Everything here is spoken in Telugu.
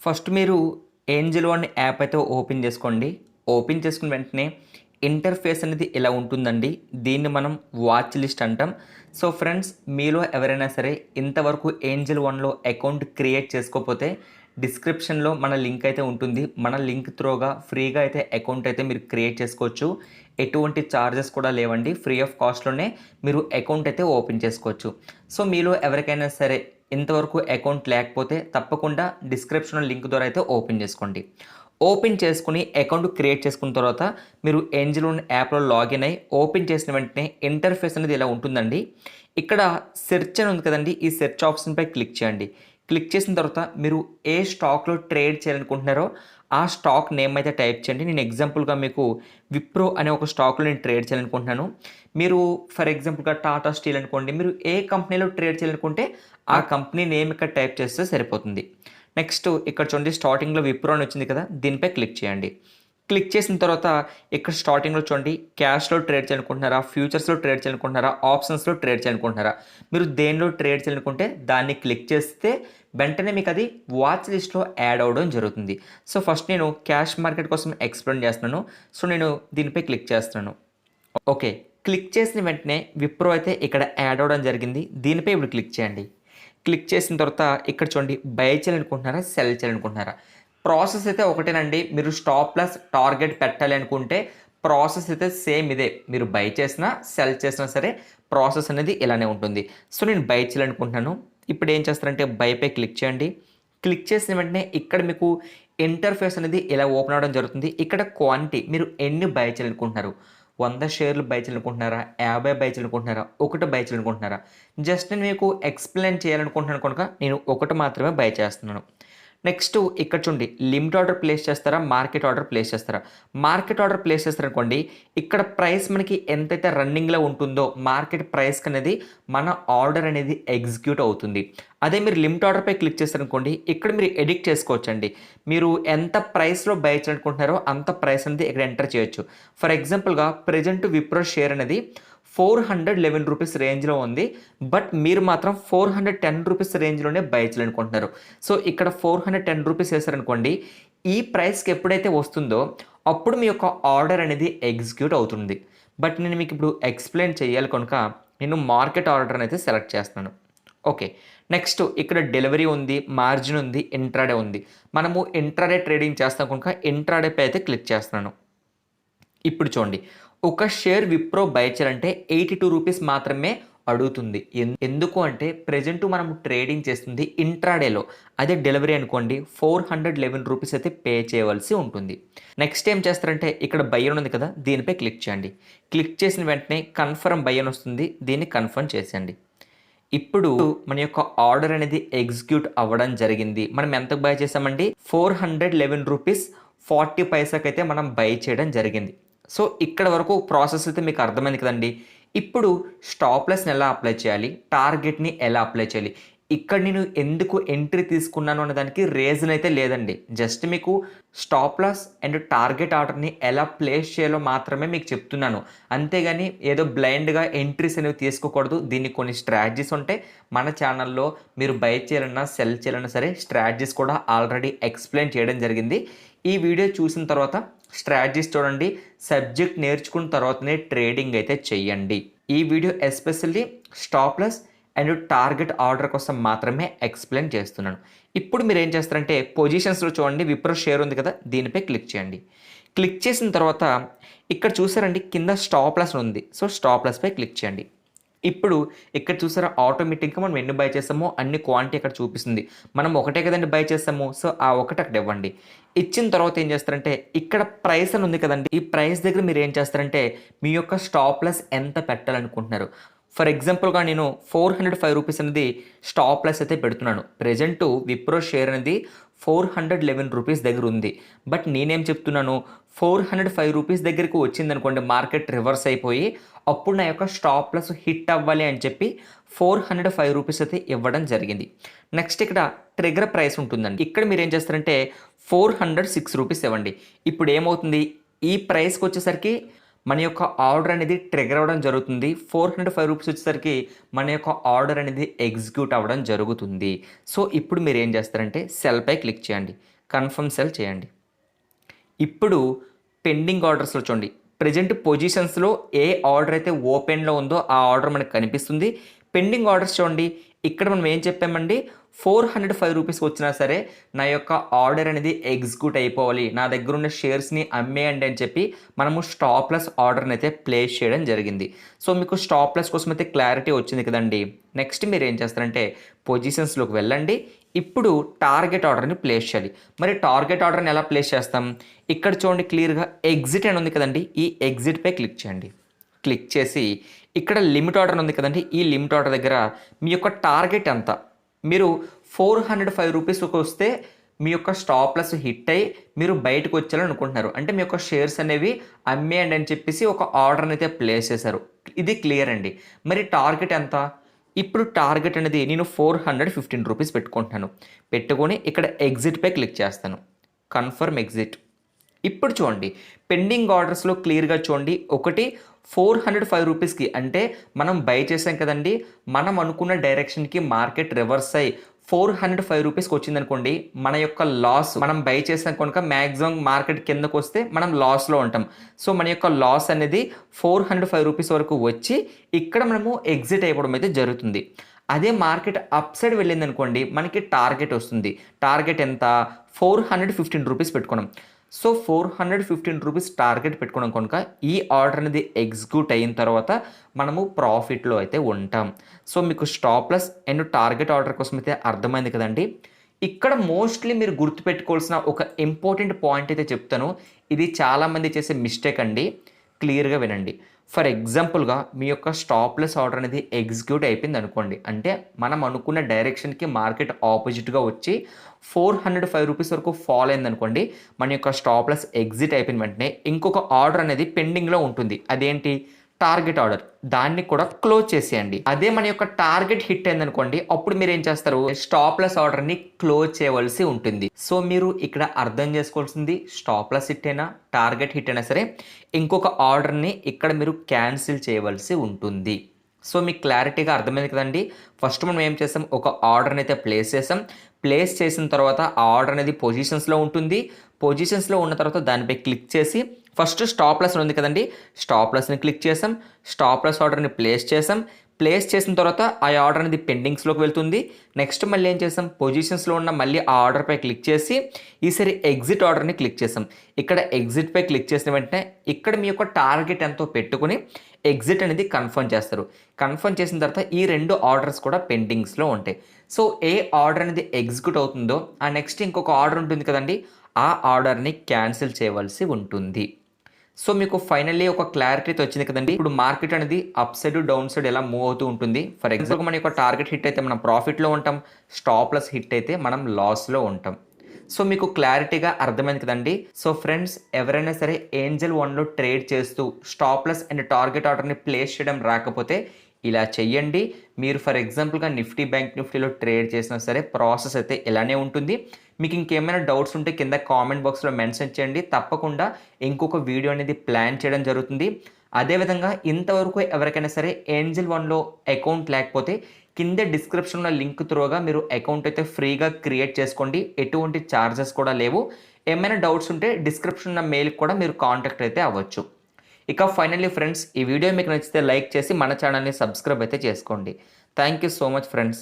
ఫస్ట్ మీరు ఏంజెల్ వన్ యాప్ అయితే ఓపెన్ చేసుకోండి. ఓపెన్ చేసుకున్న వెంటనే ఇంటర్ఫేస్ అనేది ఇలా ఉంటుందండి. దీన్ని మనం వాచ్ లిస్ట్ అంటాం. సో ఫ్రెండ్స్, మీలో ఎవరైనా సరే ఇంతవరకు ఏంజెల్ వన్‌లో అకౌంట్ క్రియేట్ చేసుకోకపోతే డిస్క్రిప్షన్‌లో మన లింక్ అయితే ఉంటుంది. మన లింక్ త్రూగా ఫ్రీగా అయితే అకౌంట్ అయితే మీరు క్రియేట్ చేసుకోవచ్చు. ఎటువంటి చార్జెస్ కూడా లేవండి. ఫ్రీ ఆఫ్ కాస్ట్‌లోనే మీరు అకౌంట్ అయితే ఓపెన్ చేసుకోవచ్చు. సో మీలో ఎవరికైనా సరే ఇంతవరకు అకౌంట్ లేకపోతే తప్పకుండా డిస్క్రిప్షన్‌లో లింక్ ద్వారా అయితే ఓపెన్ చేసుకోండి. ఓపెన్ చేసుకొని అకౌంట్ క్రియేట్ చేసుకున్న తర్వాత మీరు ఏంజెల్ వన్ యాప్‌లో లాగిన్ అయ్యి ఓపెన్ చేసిన వెంటనే ఇంటర్ఫేస్ అనేది ఇలా ఉంటుందండి. ఇక్కడ సెర్చ్ అని ఉంది కదండీ! ఈ సెర్చ్ ఆప్షన్‌పై క్లిక్ చేయండి. క్లిక్ చేసిన తర్వాత మీరు ఏ స్టాక్‌లో ట్రేడ్ చేయాలనుకుంటున్నారో ఆ స్టాక్ నేమ్ అయితే టైప్ చేయండి. నేను ఎగ్జాంపుల్‌గా మీకు విప్రో అనే ఒక స్టాక్‌లో నేను ట్రేడ్ చేయాలనుకుంటున్నాను. మీరు ఫర్ ఎగ్జాంపుల్‌గా టాటా స్టీల్ అనుకోండి. మీరు ఏ కంపెనీలో ట్రేడ్ చేయాలనుకుంటే ఆ కంపెనీ నేమ్ ఇక్కడ టైప్ చేస్తే సరిపోతుంది. నెక్స్ట్ ఇక్కడ చూడండి, స్టార్టింగ్‌లో విప్రో అని వచ్చింది కదా! దీనిపై క్లిక్ చేయండి. క్లిక్ చేసిన తర్వాత ఇక్కడ స్టార్టింగ్‌లో చూడండి, క్యాష్‌లో ట్రేడ్ చేయాలనుకుంటున్నారా? ఫ్యూచర్స్‌లో ట్రేడ్ చేయాలనుకుంటున్నారా? ఆప్షన్స్‌లో ట్రేడ్ చేయాలనుకుంటున్నారా? మీరు దేనిలో ట్రేడ్ చేయాలనుకుంటే దాన్ని క్లిక్ చేస్తే వెంటనే మీకు అది వాచ్ లిస్ట్‌లో యాడ్ అవ్వడం జరుగుతుంది. సో ఫస్ట్ నేను క్యాష్ మార్కెట్ కోసం ఎక్స్‌ప్లెయిన్ చేస్తున్నాను. సో నేను దీనిపై క్లిక్ చేస్తున్నాను. ఓకే. క్లిక్ చేసిన వెంటనే విప్రో అయితే ఇక్కడ యాడ్ అవ్వడం జరిగింది. దీనిపై ఇప్పుడు క్లిక్ చేయండి. క్లిక్ చేసిన తర్వాత ఇక్కడ చూడండి, బై చేయాలనుకుంటున్నారా? సెల్ చేయాలనుకుంటున్నారా? ప్రాసెస్ అయితే ఒకటేనండి. మీరు స్టాప్ లాస్ టార్గెట్ పెట్టాలి అనుకుంటే ప్రాసెస్ అయితే సేమ్ ఇదే. మీరు బై చేసినా, సెల్ చేసినా సరే ప్రాసెస్ అనేది ఇలానే ఉంటుంది. సో నేను బై చేయాలనుకుంటున్నాను. ఇప్పుడు ఏం చేస్తారంటే బైపై క్లిక్ చేయండి. క్లిక్ చేసిన వెంటనే ఇక్కడ మీకు ఇంటర్ఫేస్ అనేది ఇలా ఓపెన్ అవ్వడం జరుగుతుంది. ఇక్కడ క్వాంటిటీ మీరు ఎన్ని బై చేయాలనుకుంటున్నారు? 100 షేర్లు బై చేయాలనుకుంటున్నారా? 50 బై చేయాలనుకుంటున్నారా? ఒకటి బై చేయాలనుకుంటున్నారా? జస్ట్ నేను మీకు ఎక్స్‌ప్లెయిన్ చేయాలనుకుంటున్నాను కనుక నేను ఒకటి మాత్రమే బై చేస్తున్నాను. నెక్స్ట్ ఇక్కడ చూడండి, లిమిట్ ఆర్డర్ ప్లేస్ చేస్తారా? మార్కెట్ ఆర్డర్ ప్లేస్ చేస్తారా? మార్కెట్ ఆర్డర్ ప్లేస్ చేస్తారనుకోండి, ఇక్కడ ప్రైస్ మనకి ఎంతైతే రన్నింగ్‌లో ఉంటుందో మార్కెట్ ప్రైస్‌కి అనేది మన ఆర్డర్ అనేది ఎగ్జిక్యూట్ అవుతుంది. అదే మీరు లిమిట్ ఆర్డర్‌పై క్లిక్ చేశారనుకోండి, ఇక్కడ మీరు ఎడిట్ చేసుకోవచ్చండి. మీరు ఎంత ప్రైస్‌లో బై చేయాలనుకుంటున్నారో అంత ప్రైస్ అనేది ఇక్కడ ఎంటర్ చేయొచ్చు. ఫర్ ఎగ్జాంపుల్‌గా ప్రెజెంట్ విప్రో షేర్ అనేది రూ. 411 రేంజ్‌లో ఉంది. బట్ మీరు మాత్రం రూ. 410 రేంజ్‌లోనే బై చేయాలనుకుంటున్నారు. సో ఇక్కడ రూ. 410 వేశారనుకోండి, ఈ ప్రైస్‌కి ఎప్పుడైతే వస్తుందో అప్పుడు మీ యొక్క ఆర్డర్ అనేది ఎగ్జిక్యూట్ అవుతుంది. బట్ నేను మీకు ఇప్పుడు ఎక్స్‌ప్లెయిన్ చేయాలి కనుక నేను మార్కెట్ ఆర్డర్‌ని అయితే సెలెక్ట్ చేస్తున్నాను. ఓకే. నెక్స్ట్ ఇక్కడ డెలివరీ ఉంది, మార్జిన్ ఉంది, ఇంట్రాడే ఉంది. మనము ఇంట్రాడే ట్రేడింగ్ చేస్తాం కనుక ఇంట్రాడేపై అయితే క్లిక్ చేస్తున్నాను. ఇప్పుడు చూడండి, ఒక షేర్ విప్రో బై చేయాలంటే రూ. 82 మాత్రమే అడుగుతుంది. ఎందుకు అంటే ప్రెజెంట్ మనం ట్రేడింగ్ చేస్తుంది ఇంట్రాడేలో. అదే డెలివరీ అనుకోండి రూ. 411 అయితే పే చేయవలసి ఉంటుంది. నెక్స్ట్ ఏం చేస్తారంటే ఇక్కడ బై అని ఉంది కదా! దీనిపై క్లిక్ చేయండి. క్లిక్ చేసిన వెంటనే కన్ఫర్మ్ బై అని వస్తుంది. దీన్ని కన్ఫర్మ్ చేసేయండి. ఇప్పుడు మన యొక్క ఆర్డర్ అనేది ఎగ్జిక్యూట్ అవ్వడం జరిగింది. మనం ఎంతకు బై చేసామండి? రూ. 411.40 అయితే మనం బై చేయడం జరిగింది. సో ఇక్కడ వరకు ప్రాసెస్ అయితే మీకు అర్థమైంది కదండీ! ఇప్పుడు స్టాప్ లాస్‌ని ఎలా అప్లై చేయాలి? టార్గెట్‌ని ఎలా అప్లై చేయాలి? ఇక్కడ నేను ఎందుకు ఎంట్రీ తీసుకున్నాను అనే దానికి రీజన్ అయితే లేదండి. జస్ట్ మీకు స్టాప్ లాస్ అండ్ టార్గెట్ ఆర్డర్‌ని ఎలా ప్లేస్ చేయాలో మాత్రమే మీకు చెప్తున్నాను. అంతేగాని ఏదో బ్లైండ్‌గా ఎంట్రీస్ అనేవి తీసుకోకూడదు. దీనికి కొన్ని స్ట్రాటజీస్ ఉంటాయి. మన ఛానల్‌లో మీరు బై చేయాలన్నా, సెల్ చేయాలన్నా సరే స్ట్రాటజీస్ కూడా ఆల్రెడీ ఎక్స్‌ప్లెయిన్ చేయడం జరిగింది. ఈ వీడియో చూసిన తర్వాత స్ట్రాటజీస్ చూడండి. సబ్జెక్ట్ నేర్చుకున్న తర్వాతనే ట్రేడింగ్ అయితే చెయ్యండి. ఈ video especially stop loss and target order కోసం మాత్రమే ఎక్స్‌ప్లెయిన్ చేస్తున్నాను. ఇప్పుడు మీరేం చేస్తారంటే పొజిషన్స్‌లో చూడండి, విప్రో షేర్ ఉంది కదా! దీనిపై క్లిక్ చేయండి. క్లిక్ చేసిన తర్వాత ఇక్కడ చూసారండి, కింద స్టాప్ లాస్ ఉంది. సో స్టాప్ లాస్‌పై క్లిక్ చేయండి. ఇప్పుడు ఇక్కడ చూసారా, ఆటోమేటిక్‌గా మనం ఎన్ని బై చేసామో అన్ని క్వాంటిటీ అక్కడ చూపిస్తుంది. మనం ఒకటే కదండీ బై చేసాము. సో ఆ ఒకటి అక్కడ ఇవ్వండి. ఇచ్చిన తర్వాత ఏం చేస్తారంటే ఇక్కడ ప్రైస్ అని ఉంది కదండీ! ఈ ప్రైస్ దగ్గర మీరు ఏం చేస్తారంటే మీ యొక్క స్టాప్ లాస్ ఎంత పెట్టాలనుకుంటున్నారు. ఫర్ ఎగ్జాంపుల్‌గా నేను రూ. 405 అనేది స్టాప్ లాస్ అయితే పెడుతున్నాను. ప్రెజెంటు విప్రో షేర్ అనేది రూ. 411 దగ్గర ఉంది. బట్ నేనేం చెప్తున్నాను, రూ. 405 దగ్గరికి వచ్చిందనుకోండి, మార్కెట్ రివర్స్ అయిపోయి అప్పుడు నా యొక్క స్టాప్ లాస్ హిట్ అవ్వాలి అని చెప్పి రూ. 405 అయితే ఇవ్వడం జరిగింది. నెక్స్ట్ ఇక్కడ ట్రిగ్గర్ ప్రైస్ ఉంటుందండి. ఇక్కడ మీరు ఏం చేస్తారంటే రూ. 406 ఇవ్వండి. ఇప్పుడు ఏమవుతుంది, ఈ ప్రైస్‌కి వచ్చేసరికి మన యొక్క ఆర్డర్ అనేది ట్రిగ్గర్ అవ్వడం జరుగుతుంది. రూ. 405 వచ్చేసరికి మన యొక్క ఆర్డర్ అనేది ఎగ్జిక్యూట్ అవ్వడం జరుగుతుంది. సో ఇప్పుడు మీరు ఏం చేస్తారంటే సెల్‌పై క్లిక్ చేయండి. కన్ఫర్మ్ సెల్ చేయండి. ఇప్పుడు పెండింగ్ ఆర్డర్స్లో చూడండి, ప్రజెంట్ పొజిషన్స్లో ఏ ఆర్డర్ అయితే ఓపెన్లో ఉందో ఆ ఆర్డర్ మనకు కనిపిస్తుంది. పెండింగ్ ఆర్డర్స్ చూడండి, ఇక్కడ మనం ఏం చెప్పామండి, 405 రూపీస్ వచ్చినా సరే నా యొక్క ఆర్డర్ అనేది ఎగ్జిక్యూట్ అయిపోవాలి, నా దగ్గర ఉన్న షేర్స్ని అమ్మేయండి అని చెప్పి మనము స్టాప్లెస్ ఆర్డర్ని అయితే ప్లేస్ చేయడం జరిగింది. సో మీకు స్టాప్లెస్ కోసం అయితే క్లారిటీ వచ్చింది కదండి. నెక్స్ట్ మీరు ఏం చేస్తారంటే పొజిషన్స్లోకి వెళ్ళండి. ఇప్పుడు టార్గెట్ ఆర్డర్ని ప్లేస్ చేయాలి. మరి టార్గెట్ ఆర్డర్ని ఎలా ప్లేస్ చేస్తాం, ఇక్కడ చూడండి క్లియర్గా ఎగ్జిట్ అని ఉంది కదండి, ఈ ఎగ్జిట్పై క్లిక్ చేయండి. క్లిక్ చేసి ఇక్కడ లిమిట్ ఆర్డర్ ఉంది కదండి, ఈ లిమిట్ ఆర్డర్ దగ్గర మీ యొక్క టార్గెట్ ఎంత, మీరు 405 రూపీస్కి వస్తే మీ యొక్క స్టాప్లెస్ హిట్ అయ్యి మీరు బయటకు వచ్చేయాలని అనుకుంటున్నారు, అంటే మీ యొక్క షేర్స్ అనేవి అమ్మేయండి అని చెప్పేసి ఒక ఆర్డర్ని అయితే ప్లేస్ చేశారు. ఇది క్లియర్ అండి. మరి టార్గెట్ ఎంత, ఇప్పుడు టార్గెట్ అనేది నేను 415 రూపీస్ పెట్టుకుంటున్నాను. పెట్టుకొని ఇక్కడ ఎగ్జిట్పై క్లిక్ చేస్తాను. Confirm exit. ఇప్పుడు చూడండి పెండింగ్ ఆర్డర్స్లో క్లియర్గా చూడండి, ఒకటి 405 రూపీస్కి అంటే మనం బై చేసాం కదండి, మనం అనుకున్న డైరెక్షన్కి మార్కెట్ రివర్స్ అయ్యి 405 రూపీస్కి వచ్చిందనుకోండి, మన యొక్క లాస్, మనం బై చేసాం కనుక మ్యాక్సిమం మార్కెట్ కిందకు వస్తే మనం లాస్లో ఉంటాం. సో మన యొక్క లాస్ అనేది 405 రూపీస్ వరకు వచ్చి ఇక్కడ మనము ఎగ్జిట్ అయిపోవడం అయితే జరుగుతుంది. అదే మార్కెట్ అప్ సైడ్ వెళ్ళింది అనుకోండి, మనకి టార్గెట్ వస్తుంది. టార్గెట్ ఎంత, 415 రూపీస్ పెట్టుకున్నాం. సో 415 రూపీస్ టార్గెట్ పెట్టుకున్నాం కనుక ఈ ఆర్డర్ అనేది ఎగ్జిక్యూట్ అయిన తర్వాత మనము ప్రాఫిట్లో అయితే ఉంటాం. సో మీకు స్టాప్లెస్ అండ్ టార్గెట్ ఆర్డర్ కోసం అయితే అర్థమైంది కదండి. ఇక్కడ మోస్ట్లీ మీరు గుర్తుపెట్టుకోవాల్సిన ఒక ఇంపార్టెంట్ పాయింట్ అయితే చెప్తాను. ఇది చాలామంది చేసే మిస్టేక్ అండి, క్లియర్గా వినండి. ఫర్ ఎగ్జాంపుల్గా మీ యొక్క స్టాప్లెస్ ఆర్డర్ అనేది ఎగ్జిక్యూట్ అయిపోయింది అనుకోండి, అంటే మనం అనుకున్న డైరెక్షన్కి మార్కెట్ ఆపోజిట్గా వచ్చి 405 రూపీస్ వరకు ఫాల్ అయింది అనుకోండి, మన యొక్క స్టాప్లెస్ ఎగ్జిట్ అయిపోయిన వెంటనే ఇంకొక ఆర్డర్ అనేది పెండింగ్లో ఉంటుంది. అదేంటి, టార్గెట్ ఆర్డర్. దాన్ని కూడా క్లోజ్ చేసేయండి. అదే మన యొక్క టార్గెట్ హిట్ అయింది అనుకోండి, అప్పుడు మీరు ఏం చేస్తారు, స్టాప్లెస్ ఆర్డర్ని క్లోజ్ చేయవలసి ఉంటుంది. సో మీరు ఇక్కడ అర్థం చేసుకోవాల్సింది, స్టాప్లెస్ హిట్ అయినా టార్గెట్ హిట్ అయినా సరే ఇంకొక ఆర్డర్ని ఇక్కడ మీరు క్యాన్సిల్ చేయవలసి ఉంటుంది. సో మీకు క్లారిటీగా అర్థమైంది కదండి. ఫస్ట్ మనం ఏం చేసాం, ఒక ఆర్డర్ని అయితే ప్లేస్ చేసాం. ప్లేస్ చేసిన తర్వాత ఆ ఆర్డర్ అనేది పొజిషన్స్లో ఉంటుంది. పొజిషన్స్లో ఉన్న తర్వాత దానిపై క్లిక్ చేసి ఫస్ట్ స్టాప్ లాస్ ఉంది కదండి, స్టాప్ లాస్ని క్లిక్ చేసాం. స్టాప్ లాస్ ఆర్డర్ని ప్లేస్ చేసాం. ప్లేస్ చేసిన తర్వాత ఆ ఆర్డర్ అనేది పెండింగ్స్లోకి వెళ్తుంది. నెక్స్ట్ మళ్ళీ ఏం చేసాం, పొజిషన్స్లో ఉన్న మళ్ళీ ఆ ఆర్డర్పై క్లిక్ చేసి ఈసారి ఎగ్జిట్ ఆర్డర్ని క్లిక్ చేసాం. ఇక్కడ ఎగ్జిట్పై క్లిక్ చేసిన వెంటనే ఇక్కడ మీ యొక్క టార్గెట్ ఎంతో పెట్టుకుని ఎగ్జిట్ అనేది కన్ఫర్మ్ చేస్తారు. కన్ఫర్మ్ చేసిన తర్వాత ఈ రెండు ఆర్డర్స్ కూడా పెండింగ్స్లో ఉంటాయి. సో ఏ ఆర్డర్ అనేది ఎగ్జిక్యూట్ అవుతుందో ఆ నెక్స్ట్ ఇంకొక ఆర్డర్ ఉంటుంది కదండి, ఆ ఆర్డర్ని క్యాన్సిల్ చేయవలసి ఉంటుంది. సో మీకు ఫైనల్లీ ఒక క్లారిటీ వచ్చింది కదండి. ఇప్పుడు మార్కెట్ అనేది అప్ సైడ్ డౌన్ సైడ్ ఎలా మూవ్ అవుతూ ఉంటుంది. ఫర్ ఎగ్జాంపుల్ మన యొక్క టార్గెట్ హిట్ అయితే మనం ప్రాఫిట్లో ఉంటాం, స్టాప్లెస్ హిట్ అయితే మనం లాస్లో ఉంటాం. సో మీకు క్లారిటీగా అర్థమైంది కదండి. సో ఫ్రెండ్స్, ఎవరైనా సరే ఏంజల్ వన్లో ట్రేడ్ చేస్తూ స్టాప్లెస్ అండ్ టార్గెట్ ఆర్డర్ని ప్లేస్ చేయడం రాకపోతే ఇలా చెయ్యండి. మీరు ఫర్ ఎగ్జాంపుల్గా నిఫ్టీ బ్యాంక్ నిఫ్టీలో ట్రేడ్ చేసినా సరే ప్రాసెస్ అయితే ఇలానే ఉంటుంది. మీకు ఇంకేమైనా డౌట్స్ ఉంటే కింద కామెంట్ బాక్స్లో మెన్షన్ చేయండి. తప్పకుండా ఇంకొక వీడియో అనేది ప్లాన్ చేయడం జరుగుతుంది. అదేవిధంగా ఇంతవరకు ఎవరికైనా సరే ఏంజల్ వన్లో అకౌంట్ లేకపోతే కింద డిస్క్రిప్షన్లో లింక్ త్రూగా మీరు అకౌంట్ అయితే ఫ్రీగా క్రియేట్ చేసుకోండి. ఎటువంటి ఛార్జెస్ కూడా లేవు. ఏమైనా డౌట్స్ ఉంటే డిస్క్రిప్షన్ మెయిల్కి కూడా మీరు కాంటాక్ట్ అయితే అవ్వచ్చు. ఇక ఫైనల్లీ ఫ్రెండ్స్, ఈ వీడియో మీకు నచ్చితే లైక్ చేసి మన ఛానల్ని సబ్స్క్రైబ్ అయితే చేసుకోండి. Thank you so much friends.